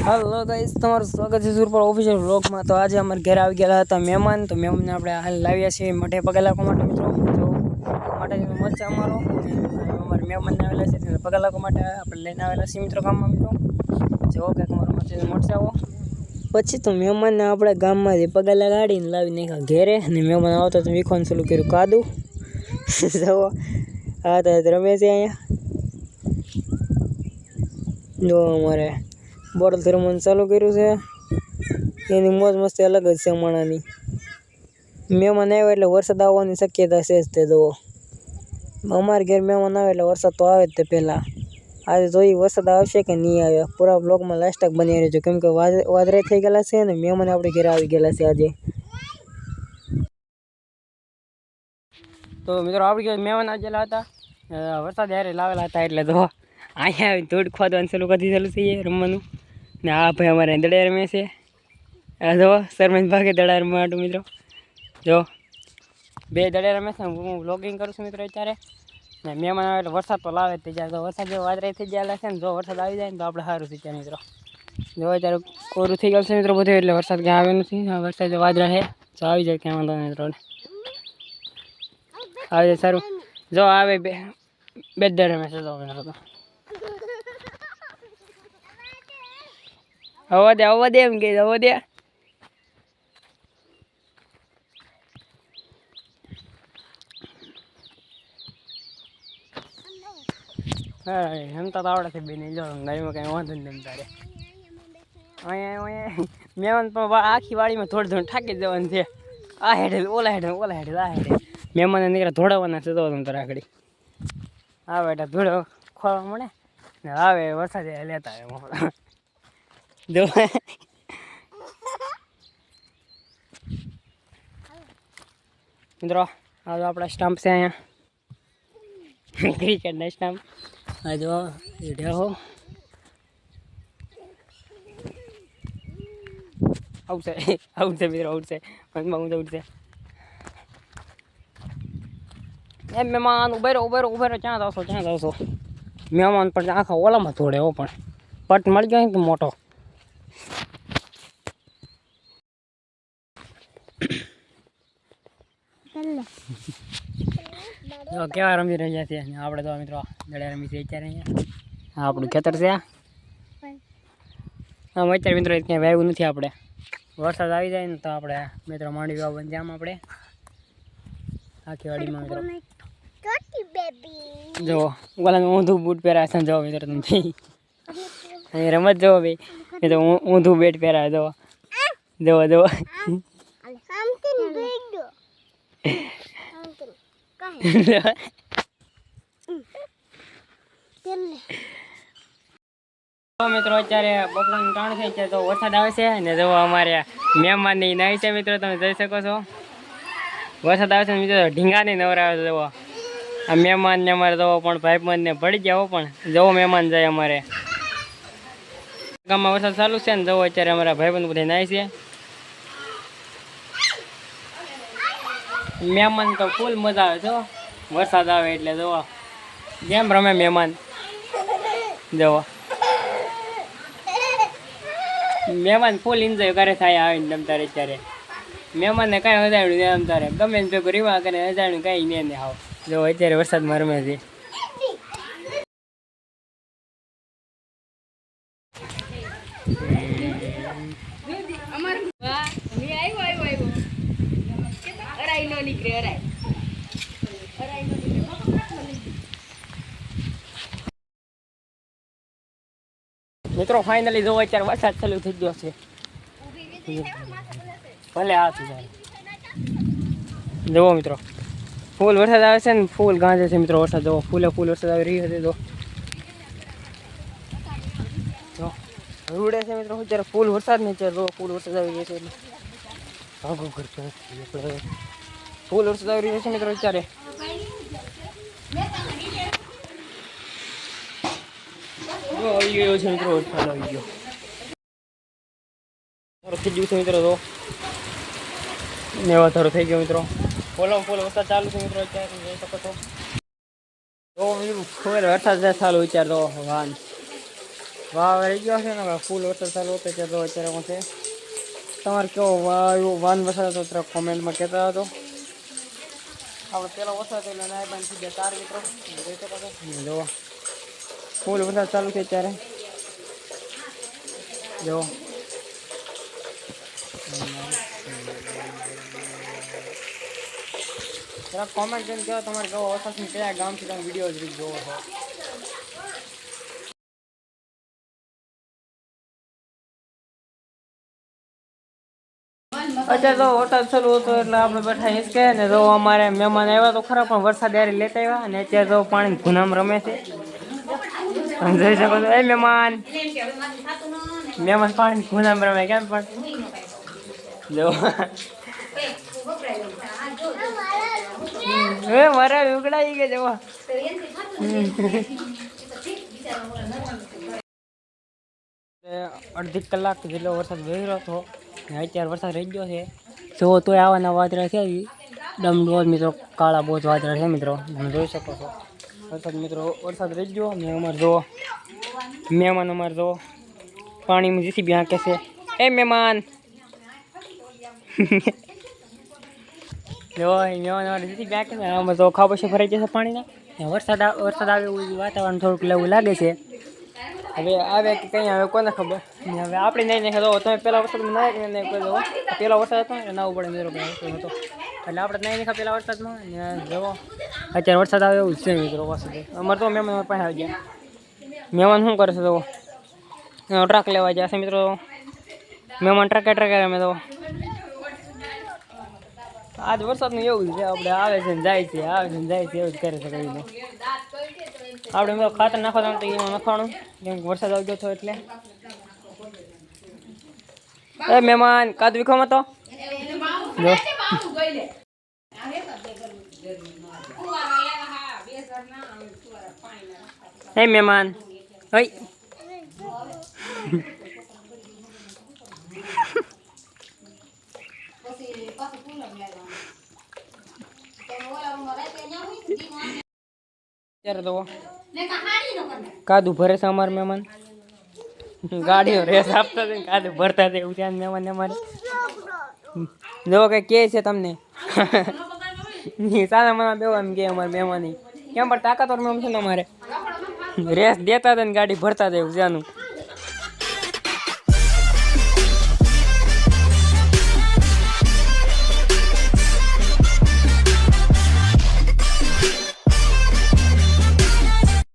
Hello guys તમારું સ્વાગત છે સુરપર ઓફિશિયલ વ્લોગમાં। તો આજે અમારા ઘરે આવી ગયા હતા મહેમાન। તો મહેમાનને આપણે હાલ લાવ્યા છીએ મઠે પગે લાગવા માટે મિત્રો। તો માટેનો મત છે અમારો। અમારા મહેમાનને આવેલા છે પગે લાગવા માટે આપણે લઈને આવેલા છીએ મિત્રો ગામમાં મિત્રો। જો કે તમારો મત છે આવો પછી તો મહેમાનને આપણે ગામમાંથી પગે લગાડીને લાવી નાખ્યા ઘેરે। અને મહેમાન આવતો તો વિખવાનું ચાલુ કર્યું કાદું। જો આ તો રમે છે અહીંયા। જો અમારે બોટલ રમવાનું ચાલુ કર્યું છે। એની મોજ મસ્તી અલગ જ છે માણાની। મહેમાન આવે એટલે વરસાદ આવવાની શક્યતા છે જ તે જુઓ। અમારે ઘેર મહેમાન આવે એટલે વરસાદ તો આવે જ તે પહેલાં। આજે જોઈએ વરસાદ આવશે કે નહીં આવે। પૂરા બ્લોગમાં લાસ્ટ તક બની રહેજો કેમ કે વાદળાઈ થઈ ગયેલા છે અને મહેમાન આપણે ઘરે આવી ગયેલા છે આજે। તો મિત્રો આપણી ઘરે મહેમાન આવી ગયેલા હતા। વરસાદ જ્યારે લાવેલા હતા એટલે તો અહીંયા આવીને ધૂળ ખોદવાનું ચાલુ કરી દીધેલું છે રમવાનું। ને આ ભાઈ અમારે દડા રમે છે। આ જો સરપંચ ભાગે દડા રમવા માટે મિત્રો। જો બે દડા રમે છે। હું વ્લોગિંગ કરું છું મિત્રો અત્યારે। ને મહેમાન આવે એટલે વરસાદ તો લાવે જ જાય। તો વરસાદ જો વાદળાઈ થઈ ગયેલા છે ને જો વરસાદ આવી જાય ને તો આપણે સારું છે ત્યાં મિત્રો। જો અત્યારે કોરું થઈ ગયું છે મિત્રો બધું એટલે વરસાદ ક્યાં આવે નથી। વરસાદ વાદળા છે તો આવી જાય ક્યાં વાંધો મિત્રો આવી જાય સારું। જો આવે બે દડા રમે છે તો મિત્રો આવવા દે એમ કે આવવા દે। હા રમતા તો આવડે છે બે નહીં જો ગાડીમાં કઈ વાંધો નહીં તારે અહીંયા મહેમાન પણ આખી વાડીમાં થોડું ઠાકી જવાનું છે। આ હેડે ઓલા હેડે આ હેડે મહેમાનને નીકળે ધોડાવવાના છે તો તમે તારે આગળ આવે એટલે ધોળો ખોવા મળે ને આવે વરસાદ લેતા આવે જો મિત્રો આ તો આપણા સ્ટમ્પ છે અહીંયા ક્રિકેટના સ્ટમ્પ। આ જો ઢેહો આવશે મિત્રો આવશે મનમાં ઉઠશે એમ મહેમાન ઉભેરો ક્યાં જાવશો મહેમાન પણ આખા ઓલામાં થોડે એવો પણ પટ મળી ગયો કે મોટો કેવા રમી રહ્યા છે આપણે તો મિત્રો દડા રમી છે અત્યારે અહીંયા આપણું ખેતર છે આમ અત્યારે મિત્રો ક્યાંય વાવ્યું નથી આપણે। વરસાદ આવી જાય ને તો આપણે મિત્રો માંડી વાવવાનું જામ આપણે આખી વાડીમાં મિત્રો। જો ઓલા ઊંધું બૂટ પહેરાવે છે જો મિત્રો તમે અહીં રમત જોવો ભાઈ એ તો ઊંધું બેટ પહેરાવે જો મિત્રો અત્યારે બપોરનું ટાણું છે અત્યારે તો વરસાદ આવે છે ને જો અમારે મહેમાનની નહીં છે મિત્રો તમે જોઈ શકો છો। વરસાદ આવે છે મિત્રો ઢીંગાની નવરાવે છે જવો આ મહેમાનને અમારે જવો પણ ભાઈબંધને પડી ગયા હો પણ જવો મહેમાન જાય અમારે ગામમાં વરસાદ ચાલુ છે ને જવો અત્યારે અમારા ભાઈબંધ બધા નાય છે। મહેમાન તો ફૂલ મજા આવે છે વરસાદ આવે એટલે જવો જેમ રમે મહેમાન જવો મહેમાન ફૂલ એન્જોય કરે થાય આવીને તમ તારે અત્યારે મહેમાનને કાંઈ હજાણ્યું ને એમ તારે ગમે ને ભેગું રીવા કરે હજાણ્યું કાંઈ ને આવો જો અત્યારે વરસાદમાં રમે છે। મિત્રો ફાઇનલી જોવો અત્યારે વરસાદ ચાલુ થઈ ગયો છે ભલે હાથ જુઓ મિત્રો ફૂલ વરસાદ આવે છે ને ફૂલ ગાંજે છે મિત્રો વરસાદ જુઓ ફૂલ વરસાદ આવી રહ્યો છે જો રૂડે છે મિત્રો અત્યારે ફૂલ વરસાદ ને અત્યારે જો ફૂલ વરસાદ આવી રહ્યો છે એટલે ભાગો કરશે ફૂલ વરસાદ આવી રહ્યો છે મિત્રો અત્યારે આવી ગયો છે મિત્રો વરસાદ આવી ગયો થઈ ગયું છે મિત્રો તો નેવા થઈ ગયો મિત્રો ફૂલ વરસાદ ચાલુ છે મિત્રો અત્યારે જોઈ શકો છો। તો મિત્રો ખબર વરસાદ ચાલુ અત્યારે તો વાન વાવ રહી ગયો છે ને ફૂલ વરસાદ ચાલુ હતો કે તો અત્યારે હું છે તમારે કેવો વાન વરસાદ હતો ત્યારે કોમેન્ટમાં કહેતા હતો. આપણે પેલો વરસાદ એટલે નાય બંધ થઈ ગયા 4 મિત્રો જોઈ શકો છો. જો ફૂલ વરસાદ ચાલુ છે અત્યારે જો. જરા કોમેન્ટ કરીને કહો તમારે કેવો વરસાદ કયા ગામથી તમે વિડીયો જોવો છો. અત્યારે તો વરસાદ ચાલુ હતો એટલે આપણે બેઠા હિંચકે ને તો અમારે મહેમાન આવ્યા તો ખરા પણ વરસાદ યારે લેતા આવ્યા અને અત્યારે તો પાણી ગુનામ રમે છે. જોઈ શકો છો એ મહેમાન પાણી ગુનામ રમે કેમ પણ જો મારા ઉગડાઈ ગયા જવા. અડધી કલાક જેટલો વરસાદ વહેલો હતો અત્યારે વરસાદ રહી ગયો છે. જો તોય આવાના વાદળા છે ડમડોળ મિત્રો કાળા બહુ જ વાદળા છે મિત્રો તમે જોઈ શકો છો. વરસાદ મિત્રો વરસાદ રહી ગયો ને અમારે જો મહેમાન અમારે જો પાણીમાં જીસીબી હાંકે છે એ મહેમાન જો મહેમાન અમારે જીસીબી હાંકે છે. આમાં તો ખાબોશી ભરાઈ જશે પાણીના. વરસાદ આવે એવું વાતાવરણ થોડુંક લેવું લાગે છે. હવે આવે કે કંઈ આવે કોને ખબર. હવે આપણે નહીં નાખે તો તમે પહેલાં વરસાદમાં નાય નહીં કહી દો પહેલો વરસાદ હતો ને નાવું પડે મિત્રો હતો એટલે આપણે નહીં નાખ્યા પહેલાં વરસાદમાં ને જવો અત્યારે વરસાદ આવે એવું છે મિત્રો પાસે. અમારે તો મહેમાન પાસે આવી ગયા. મહેમાન શું કરે છે તો ટ્રક લેવા જશે મિત્રો. મહેમાન ટ્રકે અમે તો આજ વરસાદનું એવું છે આપણે આવે છે ને જાય છે આવે છે ને જાય છે એવું જ કરે છે કરીને. આપણે તો ખાતર નાખવાનું તો એમાં નખાણું કેમ કે વરસાદ આવી ગયો હતો એટલે. એ મહેમાન કાદ વિખોમાં તો જો એ મહેમાન હઈ અત્યારે તો કાદુ ભરે છે અમારે મહેમાન. ગાડીઓ રેસ આપતા હતા કાદુ ભરતા હતા એવું ત્યાં મહેમાન અમારે જો કઈ કે છે તમને સારા મને બેવા એમ કે અમારે મહેમાન કેમ પણ તાકાતવર મેમ છે ને અમારે રેસ દેતા હતા ને ગાડી ભરતા હતા એવું ત્યાંનું.